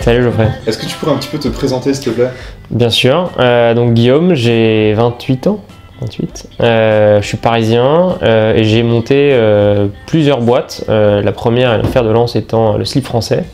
Salut Geoffrey. Est-ce que tu pourrais un petit peu te présenter s'il te plaît? Bien sûr, donc Guillaume, j'ai 28 ans. Je suis parisien et j'ai monté plusieurs boîtes. La première, le fer de lance étant le slip français.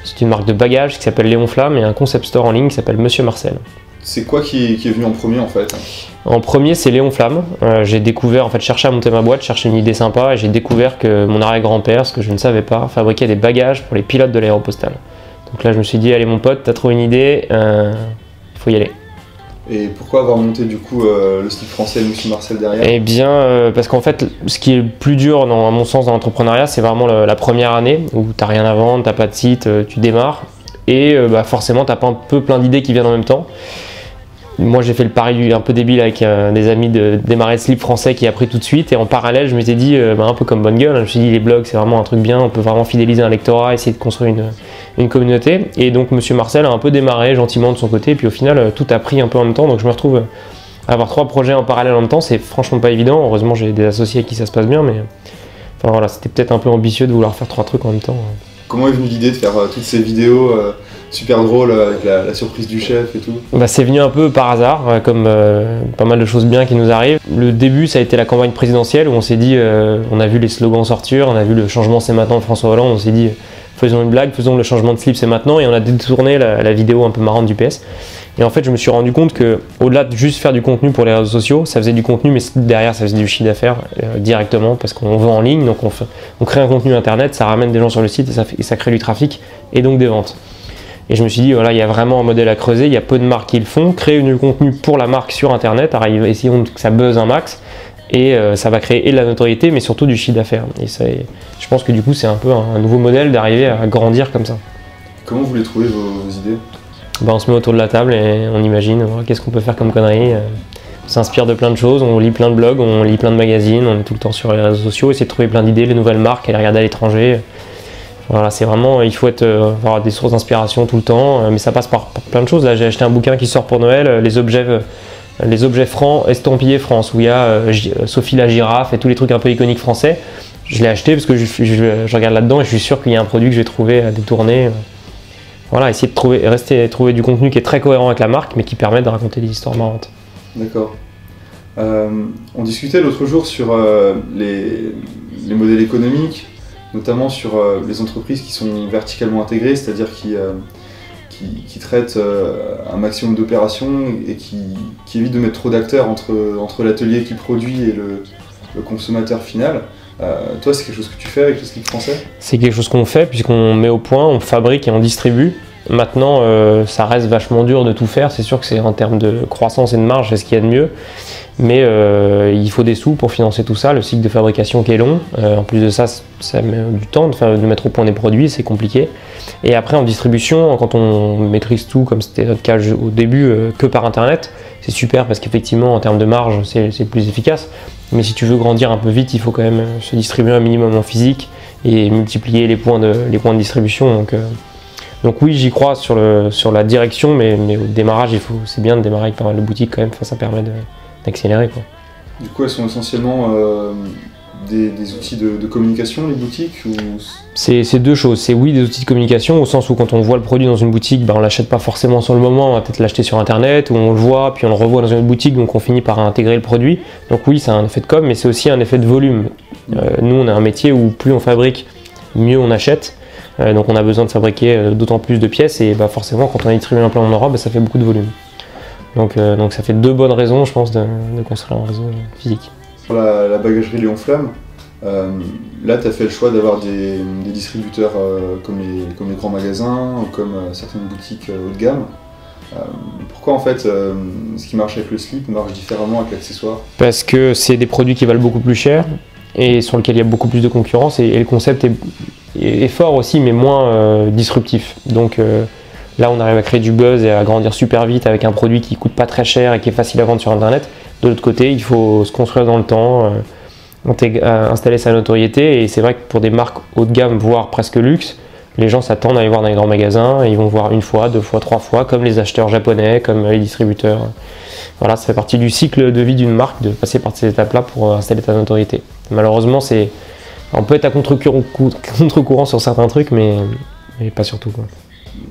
C'est une marque de bagages qui s'appelle Léon Flamme et un concept store en ligne qui s'appelle Monsieur Marcel. C'est quoi qui est venu en premier en fait? En premier, c'est Léon Flamme. J'ai découvert, en fait, chercher à monter ma boîte, chercher une idée sympa et j'ai découvert que mon arrière-grand-père, ce que je ne savais pas, fabriquait des bagages pour les pilotes de l'Aéropostale. Donc là, je me suis dit, allez mon pote, t'as trouvé une idée, faut y aller. Et pourquoi avoir monté du coup le slip français et Monsieur Marcel derrière? Eh bien, parce qu'en fait, ce qui est le plus dur, à mon sens, dans l'entrepreneuriat, c'est vraiment la première année où t'as rien à vendre, t'as pas de site, tu démarres et forcément, t'as pas un peu plein d'idées qui viennent en même temps. Moi, j'ai fait le pari un peu débile avec des amis de démarrer le slip français qui a pris tout de suite. Et en parallèle, je m'étais dit, un peu comme bonne gueule, je me suis dit, les blogs, c'est vraiment un truc bien, on peut vraiment fidéliser un lectorat, essayer de construire une communauté. Et donc, Monsieur Marcel a un peu démarré gentiment de son côté. Et puis au final, tout a pris un peu en même temps. Donc, je me retrouve à avoir 3 projets en parallèle en même temps. C'est franchement pas évident. Heureusement, j'ai des associés avec qui ça se passe bien. Mais enfin, voilà, c'était peut-être un peu ambitieux de vouloir faire 3 trucs en même temps. Comment est venue l'idée de faire toutes ces vidéos super drôles avec la surprise du chef et tout? C'est venu un peu par hasard, comme pas mal de choses bien qui nous arrivent. Le début, ça a été la campagne présidentielle où on s'est dit, on a vu les slogans sortir, on a vu le changement c'est maintenant de François Hollande, on s'est dit faisons une blague, faisons le changement de slip c'est maintenant, et on a détourné la vidéo un peu marrante du PS. Et en fait, je me suis rendu compte que au-delà de juste faire du contenu pour les réseaux sociaux, ça faisait du contenu, mais derrière ça faisait du chiffre d'affaires directement parce qu'on vend en ligne, donc on crée un contenu internet, ça ramène des gens sur le site et ça crée du trafic et donc des ventes. Et je me suis dit, voilà, il y a vraiment un modèle à creuser, il y a peu de marques qui le font, créer du contenu pour la marque sur internet, essayons que ça buzz un max, et ça va créer et de la notoriété, mais surtout du chiffre d'affaires. Et je pense que du coup, c'est un peu un nouveau modèle d'arriver à grandir comme ça. Comment vous les trouvez vos idées? On se met autour de la table et on imagine qu'est-ce qu'on peut faire comme connerie. On s'inspire de plein de choses, on lit plein de blogs, on lit plein de magazines, on est tout le temps sur les réseaux sociaux, essayer de trouver plein d'idées, les nouvelles marques, et les regarder à l'étranger. Voilà, c'est vraiment, il faut avoir des sources d'inspiration tout le temps, mais ça passe par plein de choses. Là, j'ai acheté un bouquin qui sort pour Noël, les objets francs estampillés France, où il y a Sophie la girafe et tous les trucs un peu iconiques français. Je l'ai acheté parce que je regarde là-dedans et je suis sûr qu'il y a un produit que je vais trouver à détourner. Voilà, essayer de trouver du contenu qui est très cohérent avec la marque, mais qui permet de raconter des histoires marrantes. D'accord. On discutait l'autre jour sur les modèles économiques, notamment sur les entreprises qui sont verticalement intégrées, c'est-à-dire qui traitent un maximum d'opérations et qui évitent de mettre trop d'acteurs entre l'atelier qui produit et le consommateur final. Toi, c'est quelque chose que tu fais avec le slip français? C'est quelque chose qu'on fait puisqu'on met au point, on fabrique et on distribue. Maintenant, ça reste vachement dur de tout faire. C'est sûr que c'est en termes de croissance et de marge, c'est ce qu'il y a de mieux. Mais il faut des sous pour financer tout ça, le cycle de fabrication qui est long. En plus de ça, ça met du temps de mettre au point des produits, c'est compliqué. Et après en distribution, quand on maîtrise tout, comme c'était notre cas au début, que par internet, c'est super parce qu'effectivement en termes de marge, c'est plus efficace. Mais si tu veux grandir un peu vite, il faut quand même se distribuer un minimum en physique et multiplier les points de distribution. Donc oui, j'y crois sur la direction, mais au démarrage, c'est bien de démarrer avec pas mal de boutiques quand même, ça permet d'accélérer, quoi. Du coup, elles sont essentiellement des outils de communication, les boutiques, ou... C'est deux choses. C'est oui, des outils de communication, au sens où quand on voit le produit dans une boutique, on ne l'achète pas forcément sur le moment, on va peut-être l'acheter sur internet, ou on le voit, puis on le revoit dans une autre boutique, donc on finit par intégrer le produit. Donc oui, c'est un effet de com, mais c'est aussi un effet de volume. Nous, on a un métier où plus on fabrique, mieux on achète. Donc on a besoin de fabriquer d'autant plus de pièces, et forcément, quand on a distribué un plan en Europe, ça fait beaucoup de volume. Donc ça fait 2 bonnes raisons, je pense, de construire un réseau physique. Pour la bagagerie Léon Flamme, là tu as fait le choix d'avoir des distributeurs comme les grands magasins ou comme certaines boutiques haut de gamme. Pourquoi en fait ce qui marche avec le slip marche différemment avec l'accessoire? Parce que c'est des produits qui valent beaucoup plus cher et sur lesquels il y a beaucoup plus de concurrence, et le concept est fort aussi mais moins disruptif. Donc là, on arrive à créer du buzz et à grandir super vite avec un produit qui coûte pas très cher et qui est facile à vendre sur internet. De l'autre côté, il faut se construire dans le temps, installer sa notoriété, et c'est vrai que pour des marques haut de gamme, voire presque luxe, les gens s'attendent à aller voir dans les grands magasins et ils vont voir 1 fois, 2 fois, 3 fois, comme les acheteurs japonais, comme les distributeurs. Voilà, ça fait partie du cycle de vie d'une marque de passer par ces étapes-là pour installer ta notoriété. Malheureusement, on peut être à contre-courant sur certains trucs, mais pas sur tout, quoi.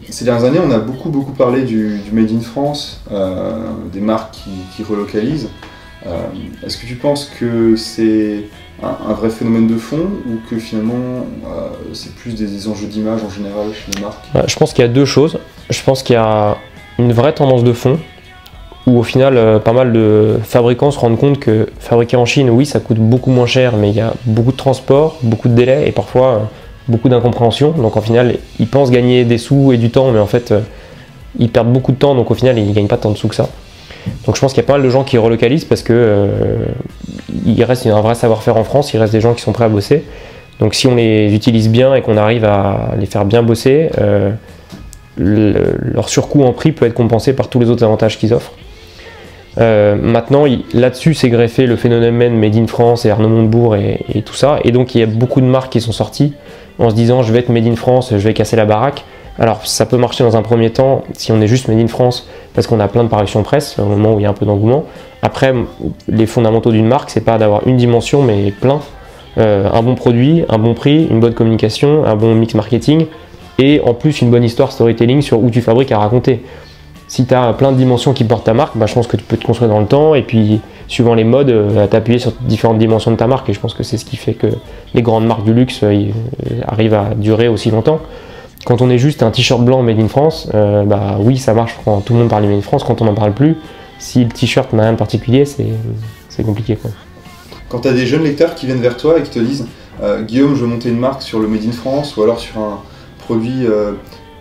ces dernières années, on a beaucoup parlé du Made in France, des marques qui relocalisent. Est-ce que tu penses que c'est un vrai phénomène de fond ou que finalement c'est plus des enjeux d'image en général chez les marques? Je pense qu'il y a deux choses. Je pense qu'il y a une vraie tendance de fond où au final pas mal de fabricants se rendent compte que fabriquer en Chine, oui, ça coûte beaucoup moins cher, mais il y a beaucoup de transport, beaucoup de délais et parfois beaucoup d'incompréhension. Donc en final, ils pensent gagner des sous et du temps, mais en fait ils perdent beaucoup de temps, donc au final ils ne gagnent pas tant de sous que ça. Donc je pense qu'il y a pas mal de gens qui relocalisent parce que il reste un vrai savoir-faire en France, il reste des gens qui sont prêts à bosser. Donc si on les utilise bien et qu'on arrive à les faire bien bosser, leur surcoût en prix peut être compensé par tous les autres avantages qu'ils offrent. Maintenant, là-dessus s'est greffé le phénomène Made in France et Arnaud Montebourg et tout ça. Et donc il y a beaucoup de marques qui sont sorties en se disant je vais être Made in France, je vais casser la baraque. Alors ça peut marcher dans un premier temps si on est juste Made in France parce qu'on a plein de parutions presse au moment où il y a un peu d'engouement. Après, les fondamentaux d'une marque, c'est pas d'avoir une dimension mais plein. Un bon produit, un bon prix, une bonne communication, un bon mix marketing et en plus une bonne histoire storytelling sur où tu fabriques à raconter. Si tu as plein de dimensions qui portent ta marque, je pense que tu peux te construire dans le temps et puis suivant les modes, t'appuyer sur différentes dimensions de ta marque et je pense que c'est ce qui fait que les grandes marques du luxe arrivent à durer aussi longtemps. Quand on est juste un t-shirt blanc Made in France, oui ça marche quand tout le monde parle du Made in France, quand on n'en parle plus, si le t-shirt n'a rien de particulier, c'est compliqué quoi. Quand tu as des jeunes lecteurs qui viennent vers toi et qui te disent Guillaume, je veux monter une marque sur le Made in France ou alors sur un produit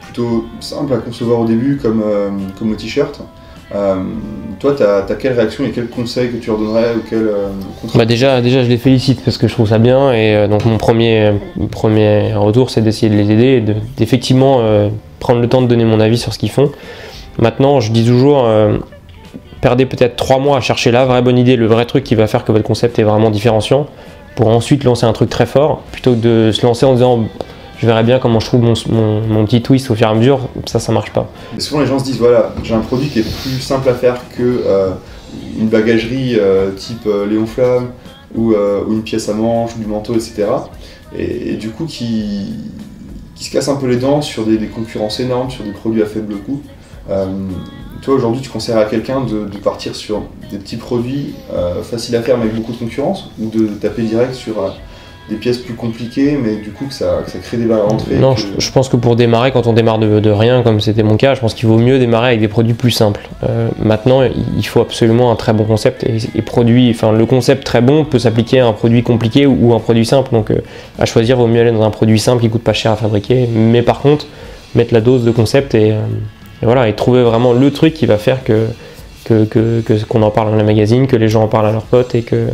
plutôt simple à concevoir au début comme le t-shirt, toi t'as quelle réaction et quel conseil que tu leur donnerais ou quel déjà je les félicite parce que je trouve ça bien et donc mon premier retour c'est d'essayer de les aider et d'effectivement prendre le temps de donner mon avis sur ce qu'ils font. Maintenant je dis toujours perdez peut-être 3 mois à chercher la vraie bonne idée, le vrai truc qui va faire que votre concept est vraiment différenciant pour ensuite lancer un truc très fort plutôt que de se lancer en disant je verrai bien comment je trouve mon petit twist au fur et à mesure, ça marche pas. Et souvent les gens se disent voilà, j'ai un produit qui est plus simple à faire que une bagagerie type Léon Flamme ou une pièce à manches, du manteau, etc. Et du coup qui se cassent un peu les dents sur des concurrences énormes, sur des produits à faible coût. Toi aujourd'hui tu conseillerais à quelqu'un de partir sur des petits produits faciles à faire mais avec beaucoup de concurrence ou de taper direct sur des pièces plus compliquées, mais du coup que ça crée des barrières à l'entrée? Non, je pense que pour démarrer, quand on démarre de rien, comme c'était mon cas, je pense qu'il vaut mieux démarrer avec des produits plus simples. Maintenant, il faut absolument un très bon concept, et le concept très bon peut s'appliquer à un produit compliqué ou un produit simple, donc à choisir, vaut mieux aller dans un produit simple qui coûte pas cher à fabriquer, mais par contre, mettre la dose de concept et trouver vraiment le truc qui va faire qu'on en parle dans les magazines, que les gens en parlent à leurs potes et que...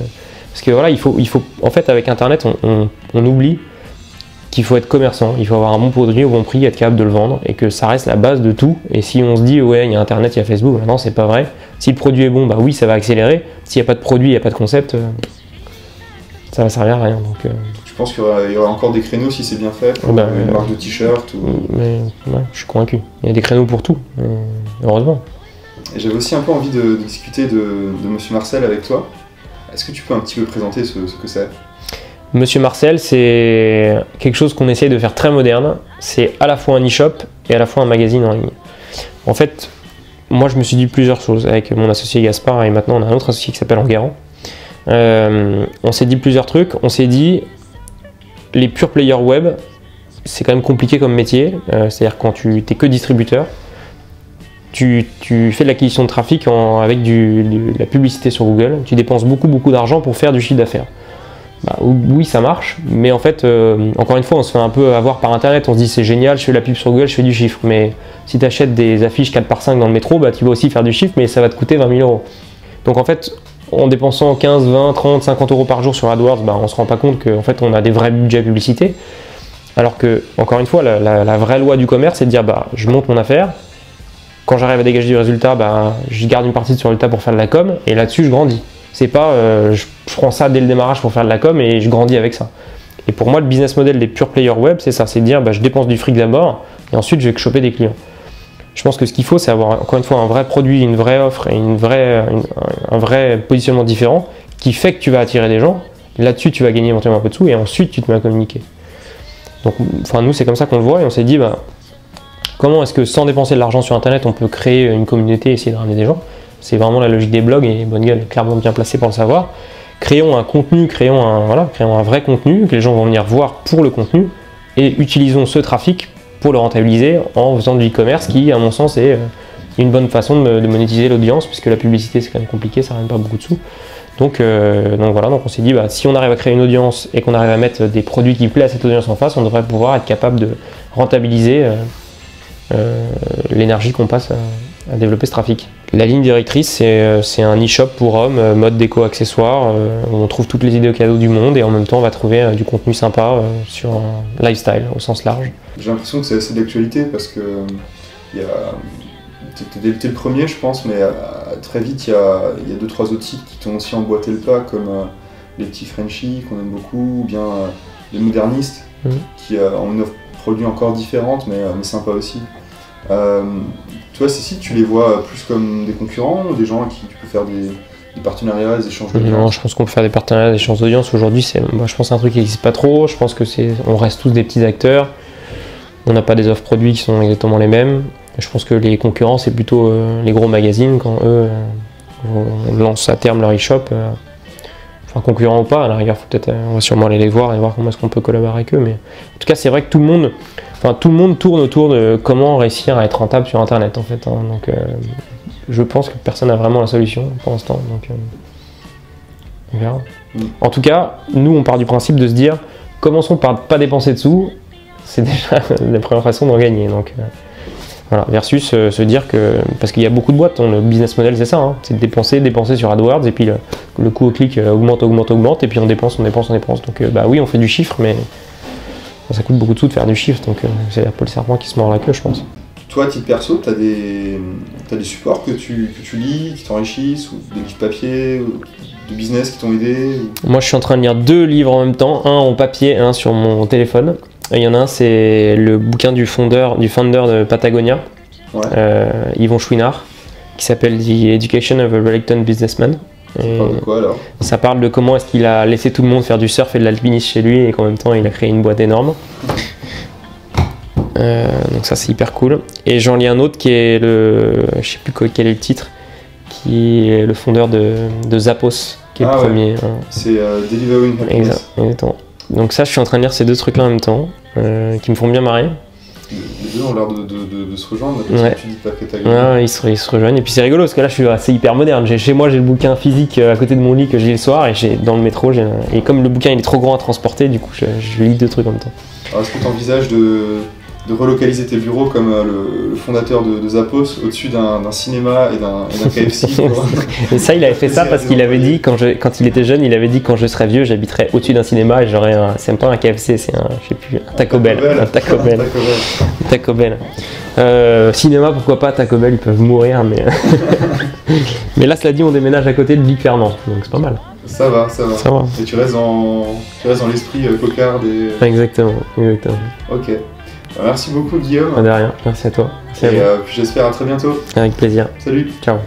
Parce que voilà, il faut en fait avec internet on oublie qu'il faut être commerçant, il faut avoir un bon produit au bon prix, être capable de le vendre et que ça reste la base de tout. Et si on se dit ouais il y a internet, il y a Facebook, non c'est pas vrai. Si le produit est bon, oui ça va accélérer. S'il n'y a pas de produit, il n'y a pas de concept, ça va servir à rien. Donc, je pense qu'il y aura encore des créneaux si c'est bien fait, pour une marque de t-shirt ouais, je suis convaincu. Il y a des créneaux pour tout, heureusement. Et j'avais aussi un peu envie de discuter de Monsieur Marcel avec toi. Est-ce que tu peux un petit peu présenter ce que c'est? Monsieur Marcel, c'est quelque chose qu'on essaye de faire très moderne. C'est à la fois un e-shop et à la fois un magazine en ligne. En fait, moi je me suis dit plusieurs choses avec mon associé Gaspard et maintenant on a un autre associé qui s'appelle Enguerrand. On s'est dit plusieurs trucs. On s'est dit, les pure players web, c'est quand même compliqué comme métier. C'est-à-dire quand tu n'es que distributeur, tu fais de l'acquisition de trafic avec de la publicité sur Google, tu dépenses beaucoup d'argent pour faire du chiffre d'affaires. Oui, ça marche, mais en fait, encore une fois, on se fait un peu avoir par internet, on se dit c'est génial, je fais la pub sur Google, je fais du chiffre, mais si tu achètes des affiches 4x5 dans le métro, tu vas aussi faire du chiffre, mais ça va te coûter 20 000 €. Donc en fait, en dépensant 15, 20, 30, 50 € par jour sur AdWords, on se rend pas compte qu'en fait on a des vrais budgets publicité, alors que, encore une fois, la vraie loi du commerce, c'est de dire je monte mon affaire. Quand j'arrive à dégager du résultat, je garde une partie de ce résultat pour faire de la com, et là-dessus je grandis. C'est pas je prends ça dès le démarrage pour faire de la com et je grandis avec ça. Et pour moi, le business model des pure players web, c'est ça, c'est de dire je dépense du fric d'abord et ensuite je vais choper des clients. Je pense que ce qu'il faut, c'est avoir encore une fois un vrai produit, une vraie offre et un vrai positionnement différent qui fait que tu vas attirer des gens. Là-dessus, tu vas gagner éventuellement un peu de sous et ensuite tu te mets à communiquer. Donc, nous, c'est comme ça qu'on le voit et on s'est dit comment est-ce que sans dépenser de l'argent sur internet on peut créer une communauté et essayer de ramener des gens. C'est vraiment la logique des blogs et Bonne Gueule est clairement bien placé pour le savoir. Créons un contenu, créons un vrai contenu que les gens vont venir voir pour le contenu et utilisons ce trafic pour le rentabiliser en faisant du e-commerce qui, à mon sens, est une bonne façon de monétiser l'audience puisque la publicité c'est quand même compliqué, ça ramène pas beaucoup de sous. Donc voilà, donc on s'est dit si on arrive à créer une audience et qu'on arrive à mettre des produits qui plaisent à cette audience en face, on devrait pouvoir être capable de rentabiliser l'énergie qu'on passe à développer ce trafic. La ligne directrice, c'est un e-shop pour hommes, mode déco accessoires, où on trouve toutes les idées cadeaux du monde et en même temps on va trouver du contenu sympa sur un lifestyle au sens large. J'ai l'impression que c'est assez d'actualité parce que t'es le premier je pense, mais très vite il y a 2-3 autres sites qui t'ont aussi emboîté le pas comme les petits Frenchies qu'on aime beaucoup, ou bien les modernistes qui ont une offre produit encore différente mais sympa aussi. Toi, ces sites, tu les vois plus comme des concurrents ou des gens à qui tu peux faire des partenariats, des échanges d'audience? Non, je pense qu'on peut faire des partenariats, des échanges d'audience. Aujourd'hui, je pense que c'est un truc qui n'existe pas trop. Je pense que on reste tous des petits acteurs. On n'a pas des offres produits qui sont exactement les mêmes. Je pense que les concurrents, c'est plutôt les gros magazines quand eux lancent à terme leur e-shop. Enfin, concurrents ou pas, à la rigueur, on va sûrement aller les voir et voir comment est-ce qu'on peut collaborer avec eux. Mais en tout cas, c'est vrai que tout le monde tourne autour de comment réussir à être rentable sur Internet en fait. Donc, je pense que personne n'a vraiment la solution pour l'instant. Donc, on verra. En tout cas, nous, on part du principe de se dire, commençons par ne pas dépenser de sous. C'est déjà la première façon d'en gagner. Donc, voilà. Versus se dire que, parce qu'il y a beaucoup de boîtes, le business model c'est ça, c'est de dépenser sur AdWords et puis le coût au clic augmente et puis on dépense. Donc, oui, on fait du chiffre, mais ça coûte beaucoup de sous de faire du chiffre, donc c'est un peu le serpent qui se mord la queue, je pense. Toi, à titre perso, t'as des supports que tu lis, qui t'enrichissent, ou des livres papier, ou de business qui t'ont aidé Moi, je suis en train de lire 2 livres en même temps, un en papier, un sur mon téléphone. Il y en a un, c'est le bouquin du founder de Patagonia, Yvon Chouinard, qui s'appelle The Education of a Reluctant Businessman. Ça parle de quoi alors? Ça parle de comment est-ce qu'il a laissé tout le monde faire du surf et de l'alpinisme chez lui et qu'en même temps il a créé une boîte énorme. Donc ça c'est hyper cool. Et j'en lis un autre qui est je sais plus quel est le titre, qui est le fondeur de Zappos, qui est le premier. Ouais. C'est Delivering Happiness. Exactement. Donc ça je suis en train de lire ces 2 trucs là en même temps, qui me font bien marrer. Les 2 ont l'air de se rejoindre, tu dis pas que t'as gagné. Ouais, ils se rejoignent. Et puis c'est rigolo parce que là je suis assez hyper moderne. Chez moi j'ai le bouquin physique à côté de mon lit que je lis le soir et dans le métro. Et comme le bouquin il est trop grand à transporter, du coup je lis 2 trucs en même temps. Alors est-ce que tu envisages de relocaliser tes bureaux comme le fondateur de Zappos au-dessus d'un cinéma et d'un KFC? Et ça, il avait fait ça parce qu'il avait dit, quand il était jeune, il avait dit quand je serais vieux, j'habiterais au-dessus d'un cinéma et j'aurais c'est même pas un KFC, c'est un Taco Bell. Un Taco Bell. Cinéma, pourquoi pas, Taco Bell, ils peuvent mourir, mais... mais là, cela dit, on déménage à côté de Vic Fernand, donc c'est pas mal. Ça va. Et tu restes dans l'esprit cocard et... Exactement. Ok. Merci beaucoup Guillaume. De rien, merci à toi. Puis j'espère à très bientôt. Avec plaisir. Salut. Ciao.